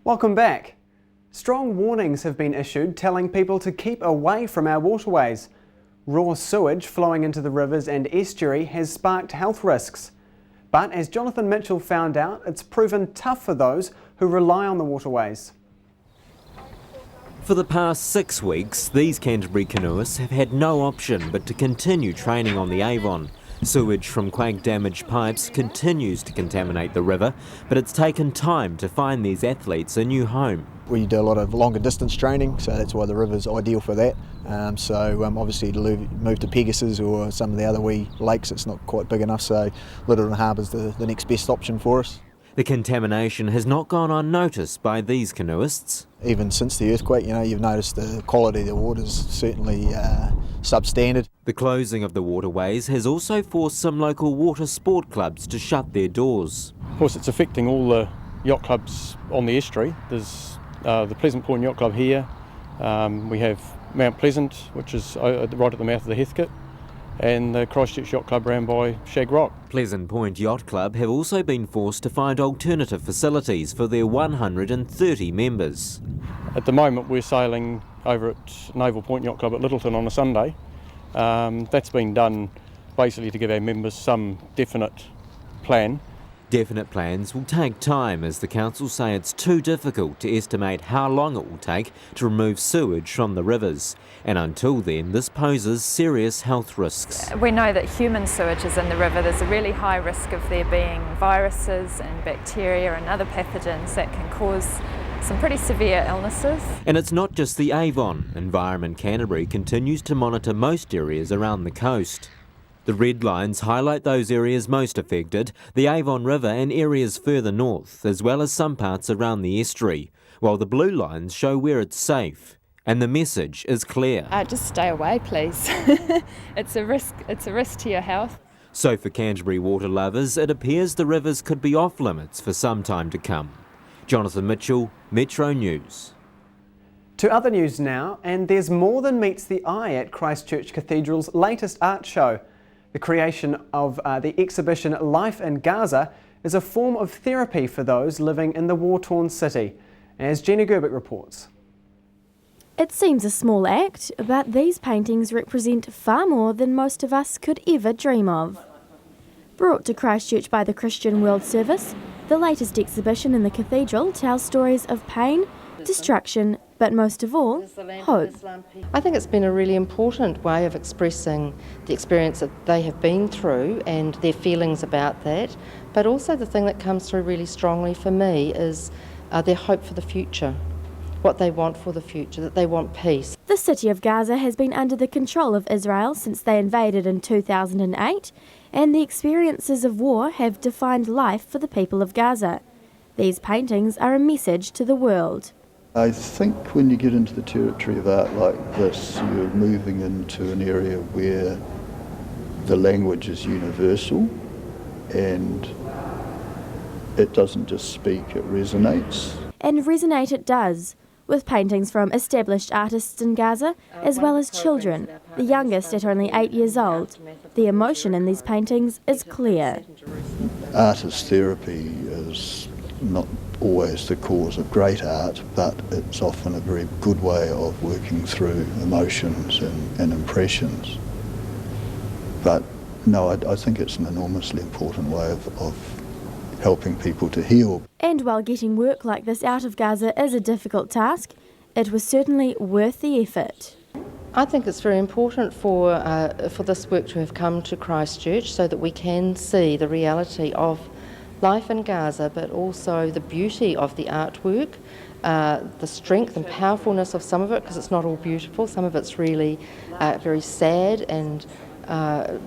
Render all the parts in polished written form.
Welcome back. Strong warnings have been issued telling people to keep away from our waterways. Raw sewage flowing into the rivers and estuary has sparked health risks. But as Jonathan Mitchell found out, it's proven tough for those who rely on the waterways. For the past 6 weeks, these Canterbury canoeists have had no option but to continue training on the Avon. Sewage from quag-damaged pipes continues to contaminate the river, but it's taken time to find these athletes a new home. We do a lot of longer distance training, so that's why the river's ideal for that. Obviously to move to Pegasus or some of the other wee lakes, it's not quite big enough, so Lyttelton Harbour's the next best option for us. The contamination has not gone unnoticed by these canoeists. Even since the earthquake, you've noticed the quality of the water's certainly substandard. The closing of the waterways has also forced some local water sport clubs to shut their doors. Of course, it's affecting all the yacht clubs on the estuary. There's the Pleasant Point Yacht Club here. We have Mount Pleasant, which is right at the mouth of the Heathcote, and the Christchurch Yacht Club round by Shag Rock. Pleasant Point Yacht Club have also been forced to find alternative facilities for their 130 members. At the moment we're sailing over at Naval Point Yacht Club at Lyttelton on a Sunday. That's been done basically to give our members some definite plan. Definite plans will take time, as the council say it's too difficult to estimate how long it will take to remove sewage from the rivers. And until then, this poses serious health risks. We know that human sewage is in the river. There's a really high risk of there being viruses and bacteria and other pathogens that can cause some pretty severe illnesses. And it's not just the Avon. Environment Canterbury continues to monitor most areas around the coast. The red lines highlight those areas most affected, the Avon River and areas further north, as well as some parts around the estuary, while the blue lines show where it's safe. And the message is clear. Just stay away, please. It's a risk to your health. So for Canterbury water lovers, it appears the rivers could be off limits for some time to come. Jonathan Mitchell, Metro News. To other news now, and there's more than meets the eye at Christchurch Cathedral's latest art show. The creation of the exhibition Life in Gaza is a form of therapy for those living in the war-torn city, as Gina Gerbic reports. It seems a small act, but these paintings represent far more than most of us could ever dream of. Brought to Christchurch by the Christian World Service, the latest exhibition in the cathedral tells stories of pain, destruction, but most of all, hope. I think it's been a really important way of expressing the experience that they have been through and their feelings about that, but also the thing that comes through really strongly for me is their hope for the future, what they want for the future, that they want peace. The city of Gaza has been under the control of Israel since they invaded in 2008, and the experiences of war have defined life for the people of Gaza. These paintings are a message to the world. I think when you get into the territory of art like this, you're moving into an area where the language is universal and it doesn't just speak, it resonates. And resonate it does, with paintings from established artists in Gaza, as well as children, the youngest at only 8 years old. The emotion in these paintings is clear. Art as therapy is not always the cause of great art, but it's often a very good way of working through emotions and impressions. But no, I think it's an enormously important way of helping people to heal. And while getting work like this out of Gaza is a difficult task, it was certainly worth the effort. I think it's very important for this work to have come to Christchurch so that we can see the reality of life in Gaza, but also the beauty of the artwork, the strength and powerfulness of some of it, because it's not all beautiful. Some of it's really very sad and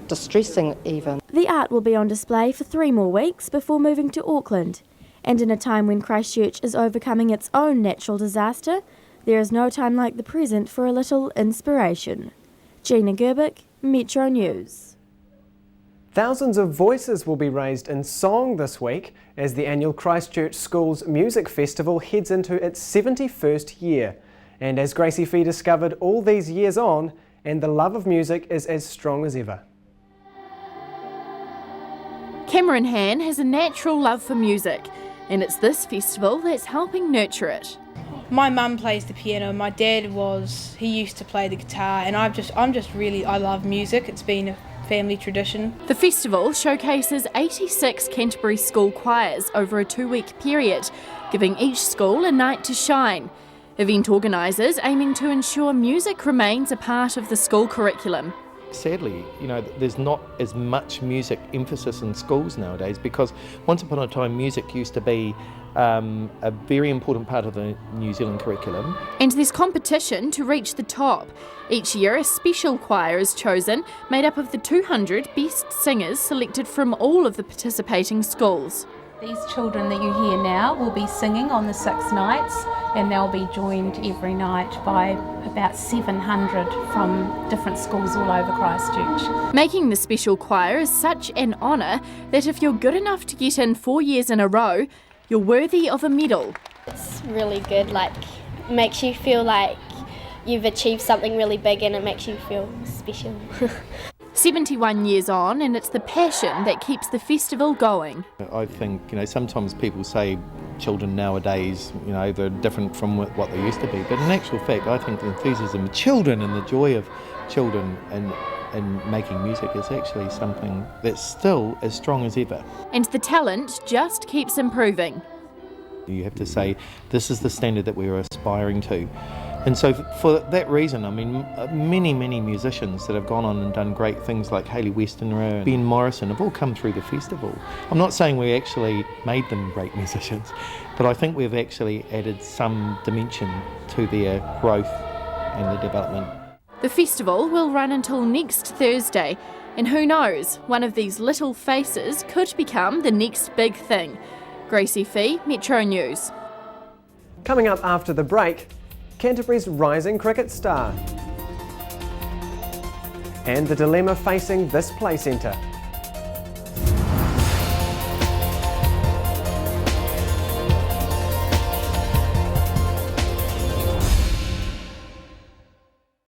distressing even. The art will be on display for 3 more weeks before moving to Auckland. And in a time when Christchurch is overcoming its own natural disaster, there is no time like the present for a little inspiration. Gina Gerbic, Metro News. Thousands of voices will be raised in song this week as the annual Christchurch Schools Music Festival heads into its 71st year. And as Gracie Fee discovered all these years on, and the love of music is as strong as ever. Cameron Han has a natural love for music. and it's this festival that's helping nurture it. My mum plays the piano, my dad he used to play the guitar, and I love music. It's been a family tradition. The festival showcases 86 Canterbury school choirs over a 2-week period, giving each school a night to shine. Event organisers aiming to ensure music remains a part of the school curriculum. Sadly, there's not as much music emphasis in schools nowadays, because once upon a time music used to be a very important part of the New Zealand curriculum. And there's competition to reach the top. Each year a special choir is chosen, made up of the 200 best singers selected from all of the participating schools. These children that you hear now will be singing on the 6 nights, and they'll be joined every night by about 700 from different schools all over Christchurch. Making the special choir is such an honour that if you're good enough to get in 4 years in a row, you're worthy of a medal. It's really good, makes you feel like you've achieved something really big, and it makes you feel special. 71 years on, and it's the passion that keeps the festival going. I think, sometimes people say children nowadays, they're different from what they used to be, but in actual fact, I think the enthusiasm of children and the joy of children and making music is actually something that's still as strong as ever. And the talent just keeps improving. You have to say, this is the standard that we're aspiring to. And so for that reason, many musicians that have gone on and done great things like Hayley Westenra and Ben Morrison have all come through the festival. I'm not saying we actually made them great musicians, but I think we've actually added some dimension to their growth and their development. The festival will run until next Thursday, and who knows, one of these little faces could become the next big thing. Gracie Fee, Metro News. Coming up after the break, Canterbury's rising cricket star and the dilemma facing this play centre.